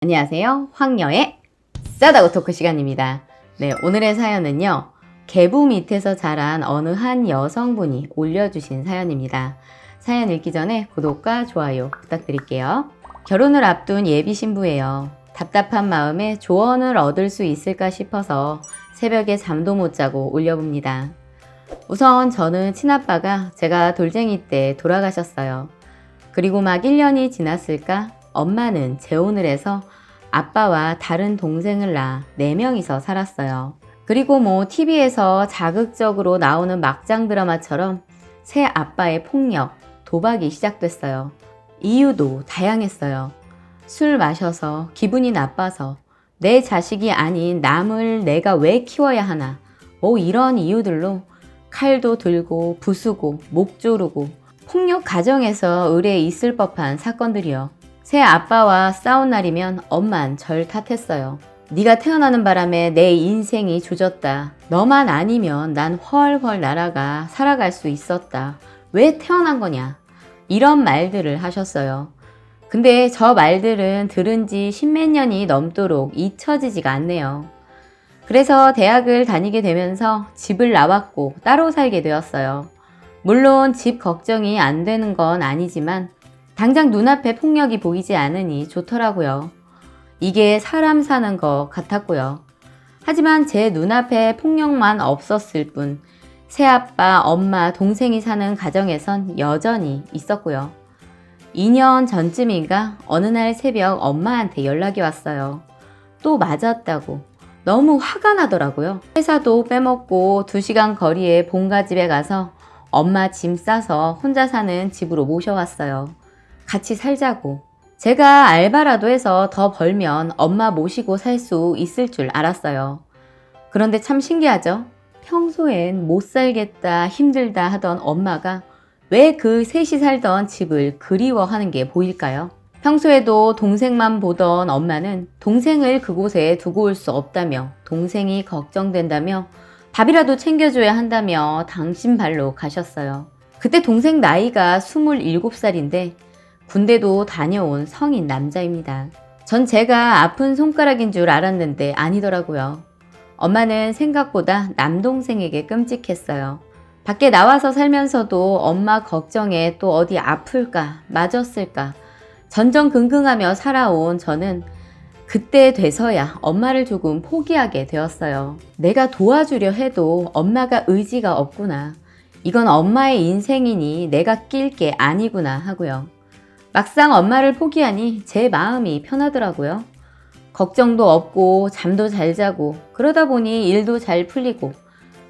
안녕하세요. 황녀의 싸다고 토크 시간입니다. 네, 오늘의 사연은요. 계부 밑에서 자란 어느 한 여성분이 올려주신 사연입니다. 사연 읽기 전에 구독과 좋아요 부탁드릴게요. 결혼을 앞둔 예비 신부예요. 답답한 마음에 조언을 얻을 수 있을까 싶어서 새벽에 잠도 못 자고 올려봅니다. 우선 저는 친아빠가 제가 돌쟁이 때 돌아가셨어요. 그리고 막 1년이 지났을까? 엄마는 재혼을 해서 아빠와 다른 동생을 낳아 4명이서 살았어요. 그리고 TV에서 자극적으로 나오는 막장 드라마처럼 새 아빠의 폭력, 도박이 시작됐어요. 이유도 다양했어요. 술 마셔서 기분이 나빠서 내 자식이 아닌 남을 내가 왜 키워야 하나 이런 이유들로 칼도 들고 부수고 목 조르고 폭력 가정에서 의뢰 있을 법한 사건들이요. 새 아빠와 싸운 날이면 엄만 절 탓했어요. 네가 태어나는 바람에 내 인생이 조졌다. 너만 아니면 난 훨훨 날아가 살아갈 수 있었다. 왜 태어난 거냐? 이런 말들을 하셨어요. 근데 저 말들은 들은 지 10몇 년이 넘도록 잊혀지지가 않네요. 그래서 대학을 다니게 되면서 집을 나왔고 따로 살게 되었어요. 물론 집 걱정이 안 되는 건 아니지만 당장 눈앞에 폭력이 보이지 않으니 좋더라고요. 이게 사람 사는 것 같았고요. 하지만 제 눈앞에 폭력만 없었을 뿐 새아빠, 엄마, 동생이 사는 가정에선 여전히 있었고요. 2년 전쯤인가 어느 날 새벽 엄마한테 연락이 왔어요. 또 맞았다고. 너무 화가 나더라고요. 회사도 빼먹고 2시간 거리의 본가집에 가서 엄마 짐 싸서 혼자 사는 집으로 모셔왔어요. 같이 살자고. 제가 알바라도 해서 더 벌면 엄마 모시고 살 수 있을 줄 알았어요. 그런데 참 신기하죠? 평소엔 못 살겠다, 힘들다 하던 엄마가 왜 그 셋이 살던 집을 그리워하는 게 보일까요? 평소에도 동생만 보던 엄마는 동생을 그곳에 두고 올 수 없다며 동생이 걱정된다며 밥이라도 챙겨줘야 한다며 당신 발로 가셨어요. 그때 동생 나이가 27살인데 군대도 다녀온 성인 남자입니다. 전 제가 아픈 손가락인 줄 알았는데 아니더라고요. 엄마는 생각보다 남동생에게 끔찍했어요. 밖에 나와서 살면서도 엄마 걱정에 또 어디 아플까 맞았을까 전전긍긍하며 살아온 저는 그때 돼서야 엄마를 조금 포기하게 되었어요. 내가 도와주려 해도 엄마가 의지가 없구나. 이건 엄마의 인생이니 내가 낄 게 아니구나 하고요. 막상 엄마를 포기하니 제 마음이 편하더라고요. 걱정도 없고 잠도 잘 자고 그러다 보니 일도 잘 풀리고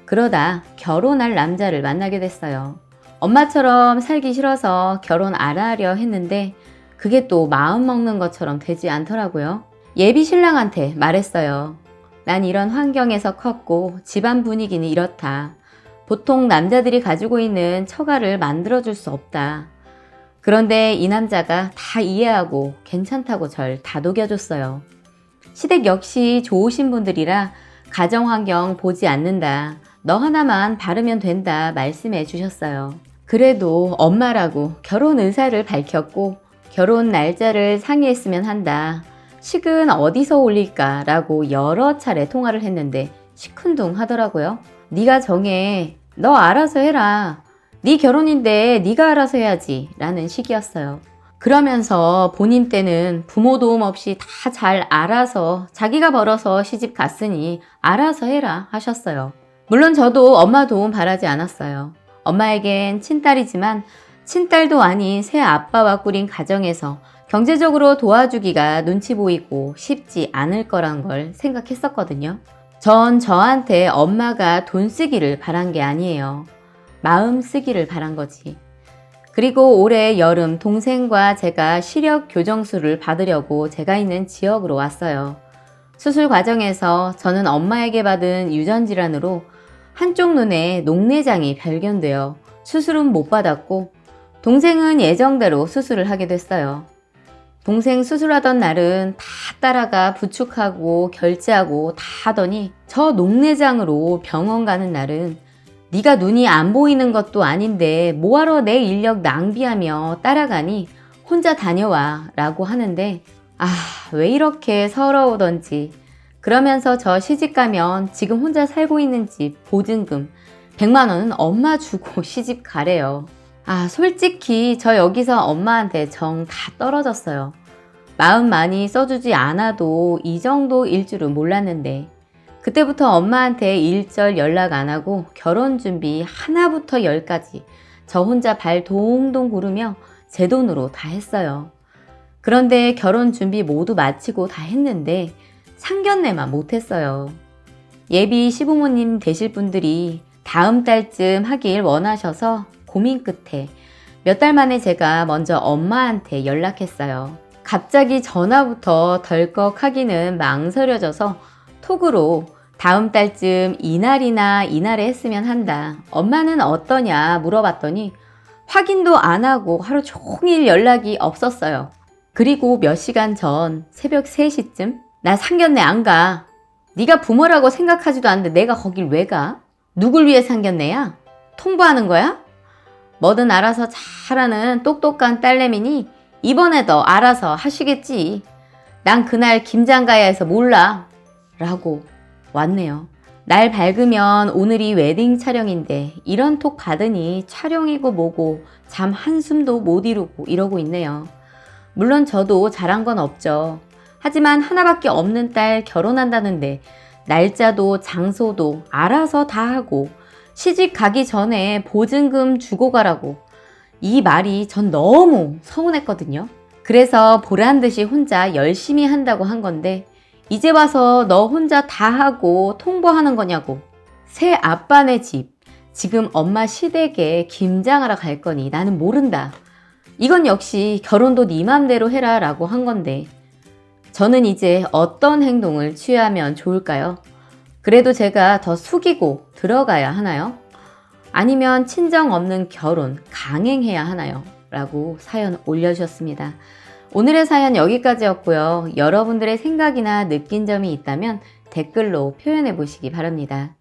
그러다 결혼할 남자를 만나게 됐어요. 엄마처럼 살기 싫어서 결혼 안 하려 했는데 그게 또 마음 먹는 것처럼 되지 않더라고요. 예비 신랑한테 말했어요. 난 이런 환경에서 컸고 집안 분위기는 이렇다. 보통 남자들이 가지고 있는 처가를 만들어줄 수 없다. 그런데 이 남자가 다 이해하고 괜찮다고 절 다독여줬어요. 시댁 역시 좋으신 분들이라 가정환경 보지 않는다. 너 하나만 바르면 된다 말씀해 주셨어요. 그래도 엄마라고 결혼 의사를 밝혔고 결혼 날짜를 상의했으면 한다. 식은 어디서 올릴까? 라고 여러 차례 통화를 했는데 시큰둥 하더라고요. 네가 정해. 너 알아서 해라. 네 결혼인데 네가 알아서 해야지 라는 식이었어요. 그러면서 본인 때는 부모 도움 없이 다 잘 알아서 자기가 벌어서 시집 갔으니 알아서 해라 하셨어요. 물론 저도 엄마 도움 바라지 않았어요. 엄마에겐 친딸이지만 친딸도 아닌 새 아빠와 꾸린 가정에서 경제적으로 도와주기가 눈치 보이고 쉽지 않을 거란 걸 생각했었거든요. 전 저한테 엄마가 돈 쓰기를 바란 게 아니에요. 마음 쓰기를 바란 거지. 그리고 올해 여름 동생과 제가 시력 교정술을 받으려고 제가 있는 지역으로 왔어요. 수술 과정에서 저는 엄마에게 받은 유전 질환으로 한쪽 눈에 녹내장이 발견되어 수술은 못 받았고 동생은 예정대로 수술을 하게 됐어요. 동생 수술하던 날은 다 따라가 부축하고 결제하고 다 하더니 저 녹내장으로 병원 가는 날은 네가 눈이 안 보이는 것도 아닌데 뭐하러 내 인력 낭비하며 따라가니 혼자 다녀와 라고 하는데 왜 이렇게 서러우던지. 그러면서 저 시집 가면 지금 혼자 살고 있는 집 보증금 100만 원은 엄마 주고 시집 가래요. 솔직히 저 여기서 엄마한테 정 다 떨어졌어요. 마음 많이 써주지 않아도 이 정도일 줄은 몰랐는데 그때부터 엄마한테 일절 연락 안 하고 결혼 준비 하나부터 열까지 저 혼자 발 동동 구르며 제 돈으로 다 했어요. 그런데 결혼 준비 모두 마치고 다 했는데 상견례만 못했어요. 예비 시부모님 되실 분들이 다음 달쯤 하길 원하셔서 고민 끝에 몇 달 만에 제가 먼저 엄마한테 연락했어요. 갑자기 전화부터 덜컥 하기는 망설여져서 톡으로 다음 달쯤 이날이나 이날에 했으면 한다. 엄마는 어떠냐 물어봤더니 확인도 안 하고 하루 종일 연락이 없었어요. 그리고 몇 시간 전 새벽 3시쯤 나 상견례 안 가. 네가 부모라고 생각하지도 않는데 내가 거길 왜 가? 누굴 위해 상견례야? 통보하는 거야? 뭐든 알아서 잘하는 똑똑한 딸내미니 이번에도 알아서 하시겠지. 난 그날 김장 가야 해서 몰라. 라고 왔네요. 날 밝으면 오늘이 웨딩 촬영인데 이런 톡 받으니 촬영이고 뭐고 잠 한숨도 못 이루고 이러고 있네요. 물론 저도 잘한 건 없죠. 하지만 하나밖에 없는 딸 결혼한다는데 날짜도 장소도 알아서 다 하고 시집 가기 전에 보증금 주고 가라고 이 말이 전 너무 서운했거든요. 그래서 보란듯이 혼자 열심히 한다고 한 건데 이제 와서 너 혼자 다 하고 통보하는 거냐고. 새 아빠네 집 지금 엄마 시댁에 김장하러 갈 거니 나는 모른다. 이건 역시 결혼도 네 맘대로 해라 라고 한 건데 저는 이제 어떤 행동을 취하면 좋을까요? 그래도 제가 더 숙이고 들어가야 하나요? 아니면 친정 없는 결혼 강행해야 하나요? 라고 사연 올려주셨습니다. 오늘의 사연 여기까지였고요. 여러분들의 생각이나 느낀 점이 있다면 댓글로 표현해 보시기 바랍니다.